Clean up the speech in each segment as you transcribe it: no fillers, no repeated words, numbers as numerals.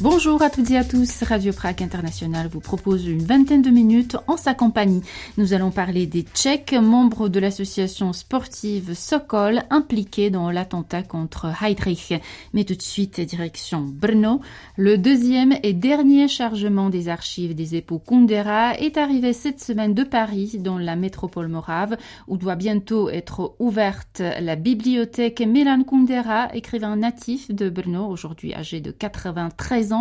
Bonjour à toutes et à tous, Radio Prague International vous propose une vingtaine de minutes en sa compagnie. Nous allons parler des Tchèques, membres de l'association sportive Sokol, impliqués dans l'attentat contre Heydrich. Mais tout de suite, direction Brno. Le deuxième et dernier chargement des archives des époux Kundera est arrivé cette semaine de Paris, dans la métropole morave, où doit bientôt être ouverte la bibliothèque Milan Kundera, écrivain natif de Brno, aujourd'hui âgé de 93 ans,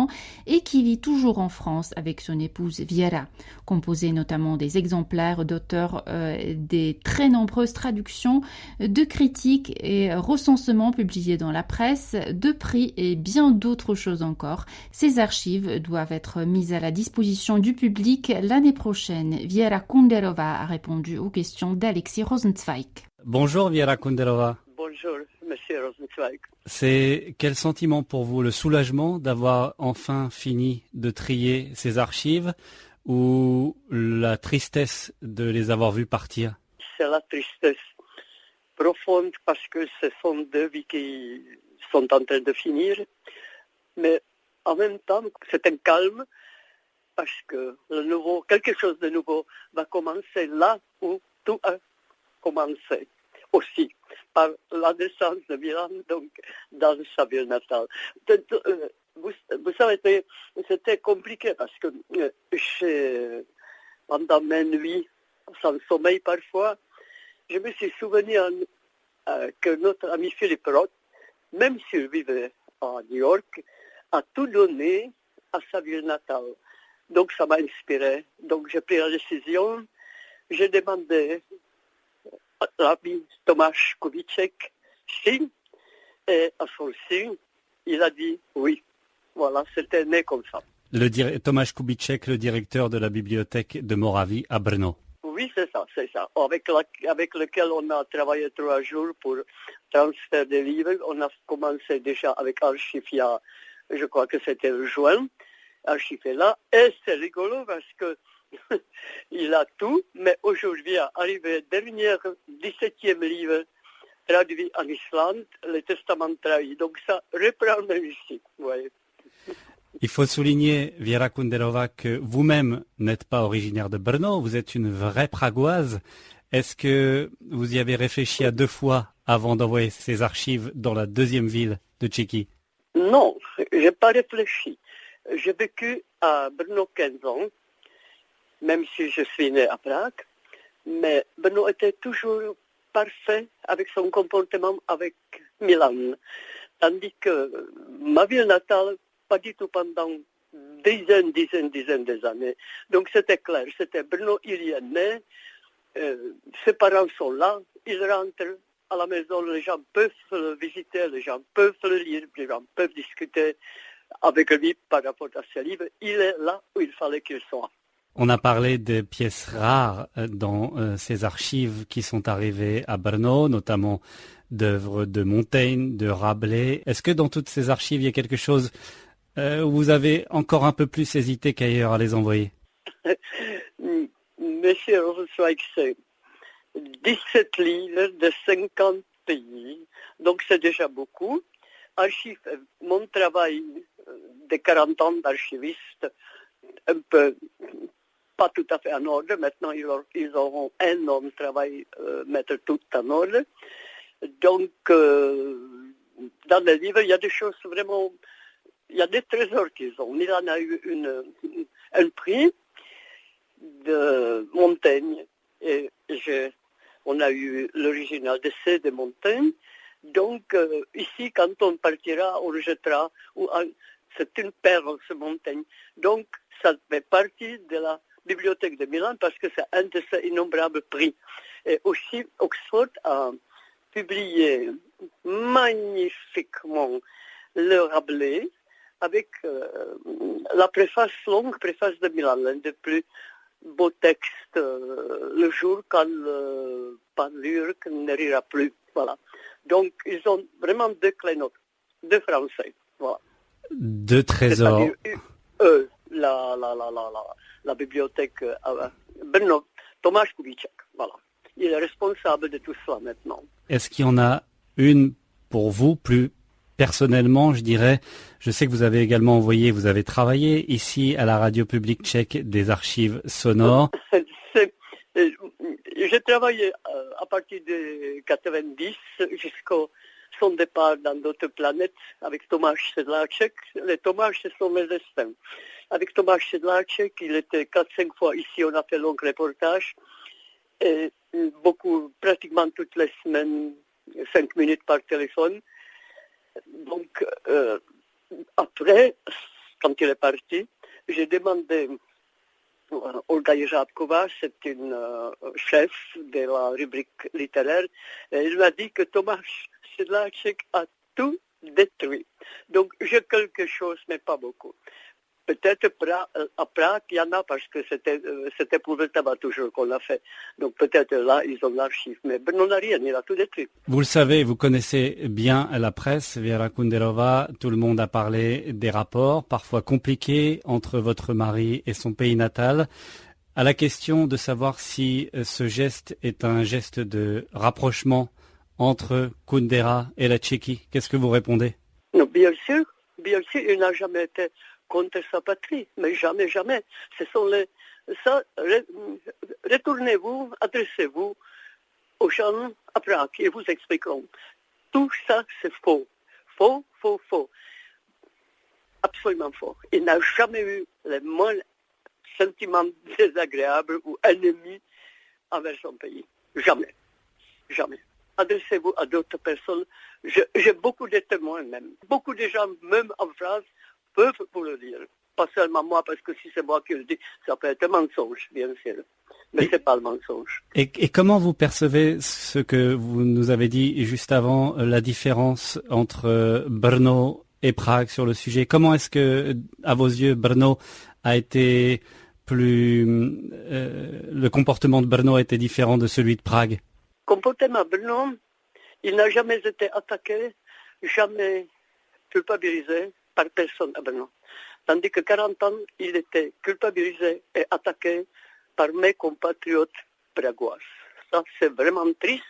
et qui vit toujours en France avec son épouse Viera. Composé notamment des exemplaires d'auteurs, des très nombreuses traductions, de critiques et recensements publiés dans la presse, de prix et bien d'autres choses encore. Ces archives doivent être mises à la disposition du public l'année prochaine. Viera Kunderova a répondu aux questions d'Alexis Rosenzweig. Bonjour Viera Kunderova. Bonjour, monsieur Rosenzweig. C'est quel sentiment pour vous? Le soulagement d'avoir enfin fini de trier ces archives ou la tristesse de les avoir vues partir? C'est la tristesse profonde parce que ce sont deux vies qui sont en train de finir. Mais en même temps, c'est un calme parce que quelque chose de nouveau va commencer là où tout a commencé. Aussi, par la naissance de Milan, donc dans sa ville natale. Vous savez, c'était compliqué parce que pendant mes nuits, sans sommeil parfois, je me suis souvenu que notre ami Philippe Roth, même s'il vivait à New York, a tout donné à sa ville natale. Donc ça m'a inspiré. Donc j'ai pris la décision, j'ai demandé l'ami Tomáš Kubíček signe, et à son signe, il a dit oui. Voilà, c'était né comme ça. Tomáš Kubíček, le directeur de la bibliothèque de Moravie à Brno. Oui, c'est ça. Avec lequel on a travaillé 3 jours pour transfert des livres. On a commencé déjà avec Archivia, je crois que c'était le juin, Archivia là, et c'est rigolo parce que il a tout, mais aujourd'hui est arrivé le dernier 17e livre traduit en Islande, le Testament trahi. Donc ça reprend même ici. Ouais. Il faut souligner, Viera Kunderova, que vous-même n'êtes pas originaire de Brno, vous êtes une vraie pragoise. Est-ce que vous y avez réfléchi à 2 fois avant d'envoyer ces archives dans la deuxième ville de Tchéquie? Non, je n'ai pas réfléchi. J'ai vécu à Brno 15 ans, même si je suis né à Prague, mais Brno était toujours parfait avec son comportement avec Milan. Tandis que ma ville natale, pas du tout pendant dizaines des années. Donc c'était clair, c'était Brno, il y est né, ses parents sont là, il rentre à la maison, les gens peuvent le visiter, les gens peuvent le lire, les gens peuvent discuter avec lui par rapport à ses livres. Il est là où il fallait qu'il soit. On a parlé des pièces rares dans ces archives qui sont arrivées à Brno, notamment d'œuvres de Montaigne, de Rabelais. Est-ce que dans toutes ces archives, il y a quelque chose où vous avez encore un peu plus hésité qu'ailleurs à les envoyer? Monsieur Rosenzweig, c'est 17 livres de 50 pays, donc c'est déjà beaucoup. Archive, mon travail de 40 ans d'archiviste, un peu pas tout à fait en ordre. Maintenant, ils auront un énorme travail mettre tout en ordre. Donc, dans les livres, il y a des choses vraiment... Il y a des trésors qu'ils ont. Milan a eu un prix de Montaigne et on a eu l'original d'essai de Montaigne. Donc, ici, quand on partira, on le jettera. C'est une perle, ce Montaigne. Donc, ça fait partie de la bibliothèque de Milan parce que c'est un de ces innombrables prix. Et aussi, Oxford a publié magnifiquement le Rabelais avec la longue préface de Milan, l'un des plus beaux textes, le jour quand le Panurk ne rira plus. Voilà. Donc, ils ont vraiment 2 clénotes, 2 Français. Voilà. 2 trésors. La bibliothèque Brno, Tomáš Kubíček, voilà. Il est responsable de tout cela maintenant. Est-ce qu'il y en a une pour vous plus personnellement, je dirais, je sais que vous avez également vous avez travaillé ici à la radio publique tchèque des archives sonores. J'ai travaillé à partir de 90 jusqu'au son départ dans d'autres planètes avec Tomáš Sedláček. Les Tomáš, ce sont mes destins. Avec Tomáš Sedláček, il était 4-5 fois ici, on a fait long reportage. Et pratiquement toutes les semaines, 5 minutes par téléphone. Donc, après, quand il est parti, j'ai demandé Olga Jeřábková, c'est une chef de la rubrique littéraire, et elle m'a dit que Tomáš Sedláček a tout détruit. Donc j'ai quelque chose, mais pas beaucoup. Peut-être à Prague, il y en a parce que c'était pour le tabac toujours qu'on l'a fait. Donc peut-être là, ils ont l'archive. Mais Brno n'a rien, il a tout détruit. Vous le savez, vous connaissez bien la presse, Věra Kunderová. Tout le monde a parlé des rapports, parfois compliqués, entre votre mari et son pays natal. À la question de savoir si ce geste est un geste de rapprochement entre Kundera et la Tchéquie, qu'est-ce que vous répondez? Non, bien sûr, il n'a jamais été contre sa patrie, mais jamais, jamais. Ce sont retournez-vous, adressez-vous aux gens à Prague et vous expliqueront. Tout ça, c'est faux. Faux. Absolument faux. Il n'a jamais eu le moindre sentiment désagréable ou ennemi envers son pays. Jamais. Adressez-vous à d'autres personnes. J'ai beaucoup de témoins même. Beaucoup de gens, même en France, peuvent vous le dire. Pas seulement moi, parce que si c'est moi qui le dis, ça peut être un mensonge, bien sûr. Mais c'est pas le mensonge. Et comment vous percevez ce que vous nous avez dit juste avant, la différence entre Brno et Prague sur le sujet? Comment est-ce que, à vos yeux, Brno a été le comportement de Brno était différent de celui de Prague? Comportement Brno, il n'a jamais été attaqué, jamais culpabilisé par personne à Brno. Tandis que 40 ans, il était culpabilisé et attaqué par mes compatriotes pragois. Ça, c'est vraiment triste,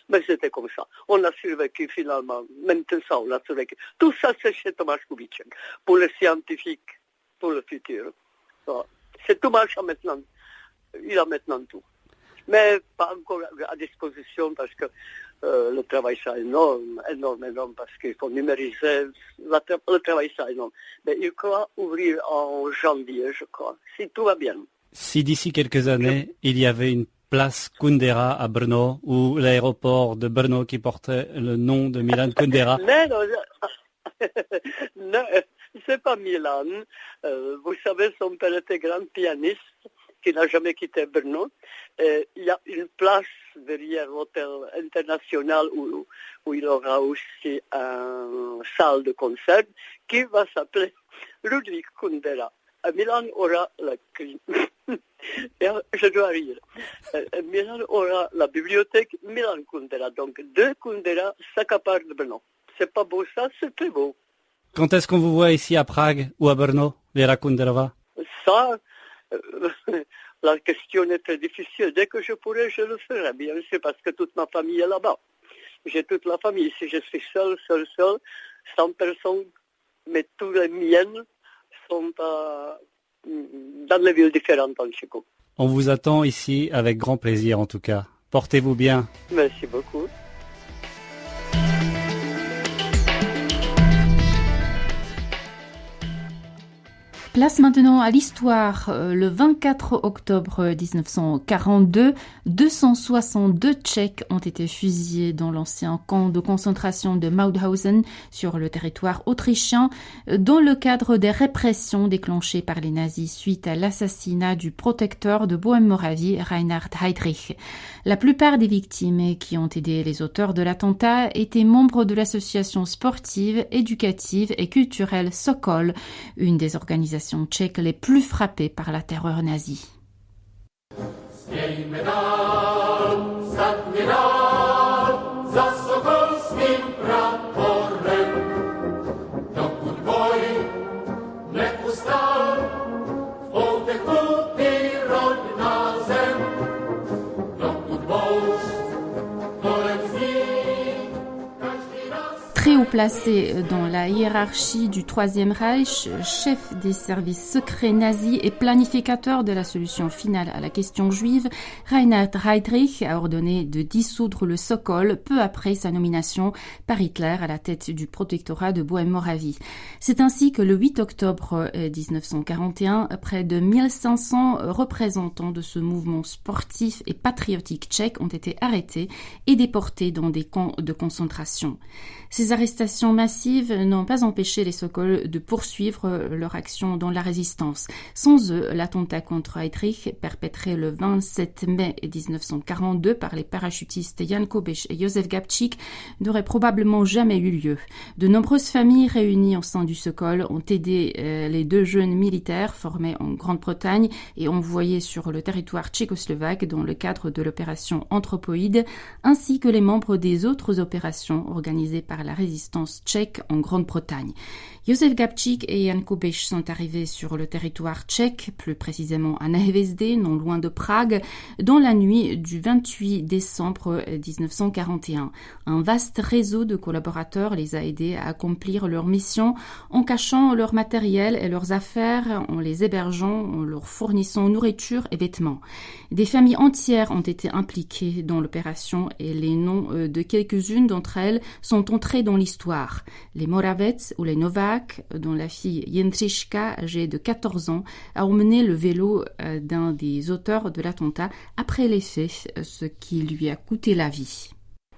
mais c'était comme ça. On a survécu finalement, même tout ça, on a survécu. Tout ça, c'est chez Tomáš Kubíček, pour les scientifiques, pour le futur. Ça, c'est Tomáš maintenant, il a maintenant tout. Mais pas encore à disposition parce que le travail sera énorme, parce qu'il faut numériser, le travail sera énorme. Mais il croit ouvrir en janvier, je crois, si tout va bien. Si d'ici quelques années, il y avait une place Kundera à Brno, ou l'aéroport de Brno qui portait le nom de Milan Kundera. Non, c'est pas Milan. Vous savez, son père était grand pianiste, qui n'a jamais quitté Brno. Il y a une place derrière l'hôtel international où il aura aussi une salle de concert qui va s'appeler Ludvík Kundera. À Milan aura je dois rire. Milan aura la bibliothèque Milan Kundera. Donc deux Kundera s'accaparent de Brno. C'est pas beau ça, c'est très beau. Quand est-ce qu'on vous voit ici à Prague ou à Brno, Věra Kunderová? Ça, la question est très difficile. Dès que je pourrai, je le ferai, bien sûr, parce que toute ma famille est là-bas. J'ai toute la famille. Si je suis seul, 100 personnes, mais tous les miennes sont dans les villes différentes en Chico. On vous attend ici avec grand plaisir en tout cas. Portez-vous bien. Merci beaucoup. Place maintenant à l'histoire. Le 24 octobre 1942, 262 Tchèques ont été fusillés dans l'ancien camp de concentration de Mauthausen sur le territoire autrichien dans le cadre des répressions déclenchées par les nazis suite à l'assassinat du protecteur de Bohême-Moravie, Reinhard Heydrich. La plupart des victimes qui ont aidé les auteurs de l'attentat étaient membres de l'association sportive, éducative et culturelle Sokol, une des organisations tchèques les plus frappées par la terreur nazie. placé dans la hiérarchie du Troisième Reich, chef des services secrets nazis et planificateur de la solution finale à la question juive, Reinhard Heydrich a ordonné de dissoudre le Sokol peu après sa nomination par Hitler à la tête du protectorat de Bohême-Moravie. C'est ainsi que le 8 octobre 1941, près de 1500 représentants de ce mouvement sportif et patriotique tchèque ont été arrêtés et déportés dans des camps de concentration. Ces arrestations massives n'ont pas empêché les Sokols de poursuivre leur action dans la résistance. Sans eux, l'attentat contre Heydrich, perpétré le 27 mai 1942 par les parachutistes Jan Kubiš et Josef Gabčík, n'aurait probablement jamais eu lieu. De nombreuses familles réunies au sein du Sokol ont aidé les deux jeunes militaires formés en Grande-Bretagne et envoyés sur le territoire tchécoslovaque dans le cadre de l'opération Anthropoïde, ainsi que les membres des autres opérations organisées par la résistance tchèque en Grande-Bretagne. Josef Gabčík et Jan Kubiš sont arrivés sur le territoire tchèque, plus précisément à Nehvězdy, non loin de Prague, dans la nuit du 28 décembre 1941. Un vaste réseau de collaborateurs les a aidés à accomplir leur mission en cachant leur matériel et leurs affaires, en les hébergeant, en leur fournissant nourriture et vêtements. Des familles entières ont été impliquées dans l'opération et les noms de quelques-unes d'entre elles sont entrés dans l'histoire. Les Moravec ou les Novák, dont la fille Jindřiška, âgée de 14 ans, a emmené le vélo d'un des auteurs de l'attentat après les faits, ce qui lui a coûté la vie.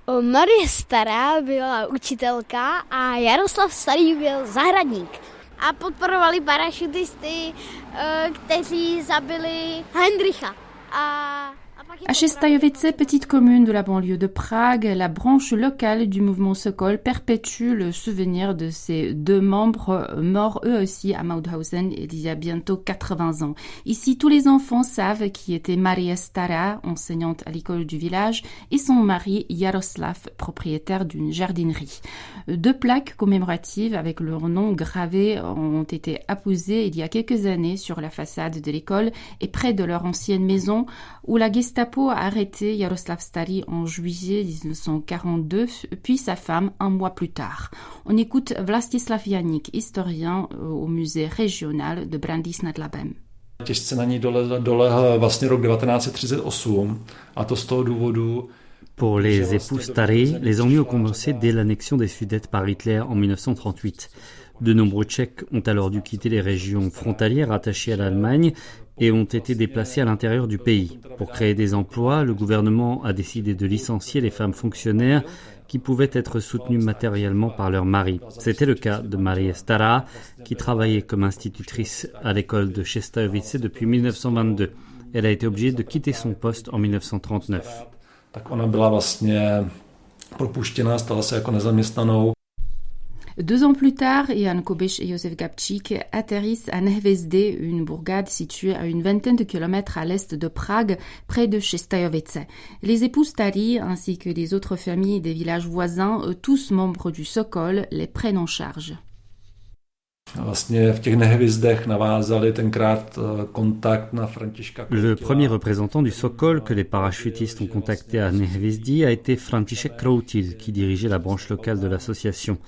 Marie Stará byla učitelka a Jaroslav Starý byl zahradník. A podporovali parašutisty, kteří zabili Heydricha. À Chestajovice, petite commune de la banlieue de Prague, la branche locale du mouvement Sokol perpétue le souvenir de ses deux membres morts eux aussi à Mauthausen il y a bientôt 80 ans. Ici, tous les enfants savent qui était Marie Stará, enseignante à l'école du village, et son mari Jaroslav, propriétaire d'une jardinerie. Deux plaques commémoratives avec leur nom gravé ont été apposées il y a quelques années sur la façade de l'école et près de leur ancienne maison où la Gestapo a arrêté Jaroslav Starý en juillet 1942, puis sa femme un mois plus tard. On écoute Vlastislav Janík, historien au musée régional de Brandýs nad Labem. Těžce na ní dolehl vlastně rok 1938 a to z toho důvodu. Pour les époux Starý, les ennuis ont commencé dès l'annexion des Sudètes par Hitler en 1938. De nombreux Tchèques ont alors dû quitter les régions frontalières attachées à l'Allemagne et ont été déplacés à l'intérieur du pays. Pour créer des emplois, le gouvernement a décidé de licencier les femmes fonctionnaires qui pouvaient être soutenues matériellement par leur mari. C'était le cas de Marie Stará, qui travaillait comme institutrice à l'école de Chestajovice depuis 1922. Elle a été obligée de quitter son poste en 1939. Tak ona byla vlastně propuštěná, stala se jako nezaměstnanou. 2 ans plus tard, Jan Kubiš et Josef Gabčík atterrissent à Nehvězdy, une bourgade située à une vingtaine de kilomètres à l'est de Prague, près de Chestajovice. Les époux Starý, ainsi que les autres familles des villages voisins, tous membres du Sokol, les prennent en charge. Le premier représentant du Sokol que les parachutistes ont contacté à Nehvězdy a été František Kroutil, qui dirigeait la branche locale de l'association.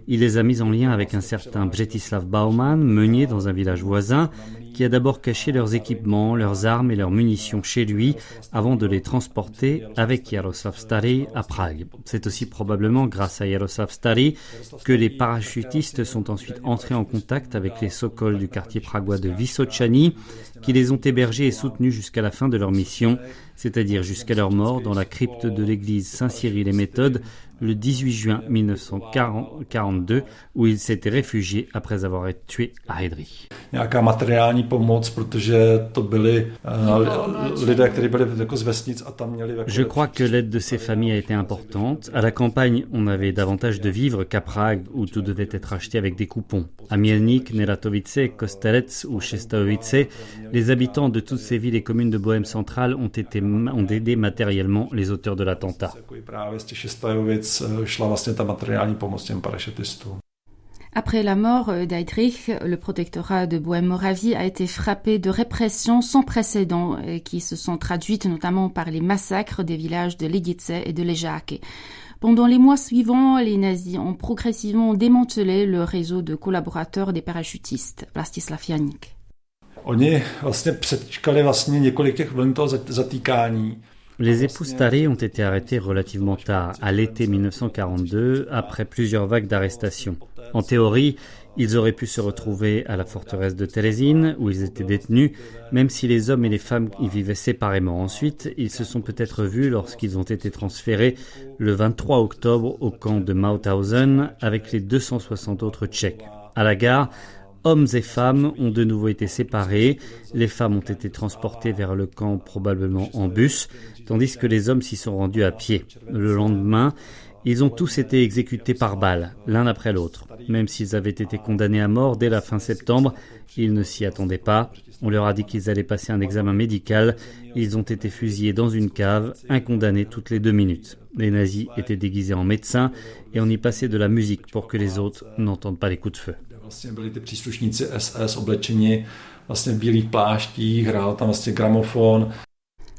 Il les a mis en lien avec un certain Břetislav Bauman, meunier dans un village voisin, qui a d'abord caché leurs équipements, leurs armes et leurs munitions chez lui avant de les transporter avec Jaroslav Starý à Prague. C'est aussi probablement grâce à Jaroslav Starý que les parachutistes sont ensuite entrés en contact avec les Sokols du quartier pragois de Vysočany, qui les ont hébergés et soutenus jusqu'à la fin de leur mission, c'est-à-dire jusqu'à leur mort dans la crypte de l'église Saint-Cyril-et-Méthode le 18 juin 1942, où ils s'étaient réfugiés après avoir été tués à Heydrich. Je crois que l'aide de ces familles a été importante. À la campagne, on avait davantage de vivres qu'à Prague, où tout devait être acheté avec des coupons. À Mielnik, Neratovice, Kostelec ou Chestajovice, les habitants de toutes ces villes et communes de Bohême centrale ont aidé matériellement les auteurs de l'attentat. Après la mort d'Heydrich, le protectorat de Bohême-Moravie a été frappé de répressions sans précédent qui se sont traduites notamment par les massacres des villages de Lidice et de Ležáky. Pendant les mois suivants, les nazis ont progressivement démantelé le réseau de collaborateurs des parachutistes, Vlastislav Janík. Oni vlastně přečkali vlastně několik těch vln toho zatýkání. Les époux Stary ont été arrêtés relativement tard, à l'été 1942, après plusieurs vagues d'arrestations. En théorie, ils auraient pu se retrouver à la forteresse de Terezín, où ils étaient détenus, même si les hommes et les femmes y vivaient séparément. Ensuite, ils se sont peut-être vus lorsqu'ils ont été transférés le 23 octobre au camp de Mauthausen avec les 260 autres Tchèques. À la gare, hommes et femmes ont de nouveau été séparés. Les femmes ont été transportées vers le camp probablement en bus, tandis que les hommes s'y sont rendus à pied. Le lendemain, ils ont tous été exécutés par balles, l'un après l'autre. Même s'ils avaient été condamnés à mort dès la fin septembre, ils ne s'y attendaient pas. On leur a dit qu'ils allaient passer un examen médical. Ils ont été fusillés dans une cave, un condamné toutes les 2 minutes. Les nazis étaient déguisés en médecins et on y passait de la musique pour que les autres n'entendent pas les coups de feu. Vlastně byli ty příslušníci SS oblečeni vlastně v bílých pláštích, hrál tam vlastně gramofon.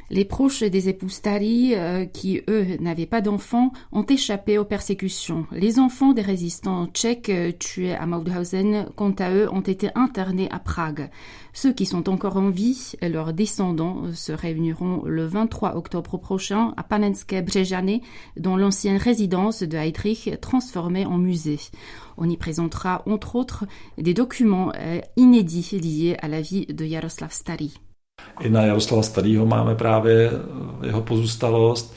Les proches des époux Stary, qui eux n'avaient pas d'enfants, ont échappé aux persécutions. Les enfants des résistants tchèques tués à Mauthausen, quant à eux, ont été internés à Prague. Ceux qui sont encore en vie et leurs descendants se réuniront le 23 octobre prochain à Panenské Břežany, dans l'ancienne résidence de Heydrich transformée en musée. On y présentera, entre autres, des documents inédits liés à la vie de Jaroslav Stary. I na Jaroslava Starýho máme právě jeho pozůstalost,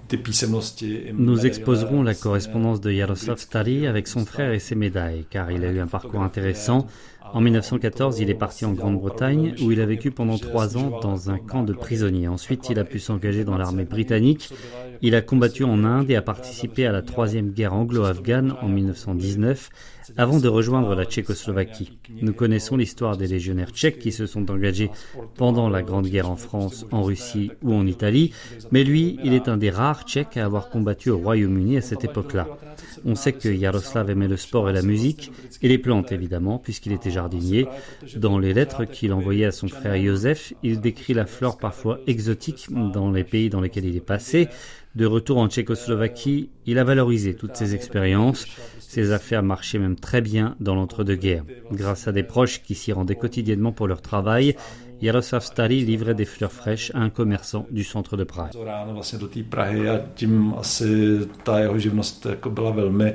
ty písemnosti. Nous exposerons la correspondance de Jaroslav Stary avec son frère et ses médailles, car il a eu un parcours intéressant. En 1914, il est parti en Grande-Bretagne, où il a vécu pendant 3 ans dans un camp de prisonniers. Ensuite, il a pu s'engager dans l'armée britannique. Il a combattu en Inde et a participé à la 3e guerre anglo-afghane en 1919, avant de rejoindre la Tchécoslovaquie. Nous connaissons l'histoire des légionnaires tchèques qui se sont engagés pendant la Grande Guerre en France, en Russie ou en Italie, mais lui, il est un des rares Tchèques à avoir combattu au Royaume-Uni à cette époque-là. On sait que Jaroslav aimait le sport et la musique, et les plantes évidemment, puisqu'il était jardinier. Dans les lettres qu'il envoyait à son frère Josef, il décrit la flore parfois exotique dans les pays dans lesquels il est passé. De retour en Tchécoslovaquie, il a valorisé toutes ses expériences. Ses affaires marchaient même très bien dans l'entre-deux-guerres. Grâce à des proches qui s'y rendaient quotidiennement pour leur travail, Jaroslav Stary livrait des fleurs fraîches à un commerçant du centre de Prague. Vlastně do té Prahy a tím asi ta jeho živnost jako byla velmi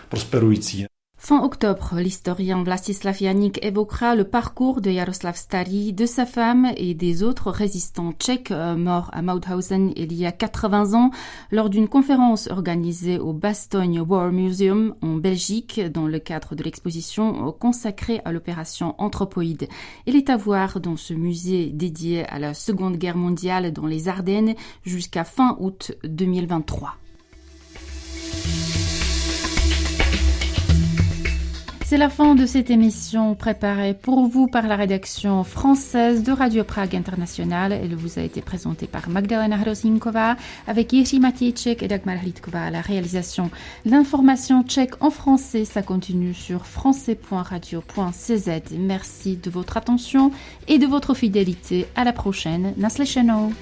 prosperující. Fin octobre, l'historien Vlastislav Janík évoquera le parcours de Jaroslav Stary, de sa femme et des autres résistants tchèques morts à Mauthausen il y a 80 ans lors d'une conférence organisée au Bastogne War Museum en Belgique dans le cadre de l'exposition consacrée à l'opération Anthropoïde. Elle est à voir dans ce musée dédié à la Seconde Guerre mondiale dans les Ardennes jusqu'à fin août 2023. C'est la fin de cette émission préparée pour vous par la rédaction française de Radio Prague International. Elle vous a été présentée par Magdalena Hrozinková avec Jiří Matějček et Dagmar Hlídková à la réalisation. L'information tchèque en français, ça continue sur français.radio.cz. Merci de votre attention et de votre fidélité. À la prochaine. Naslyšenou.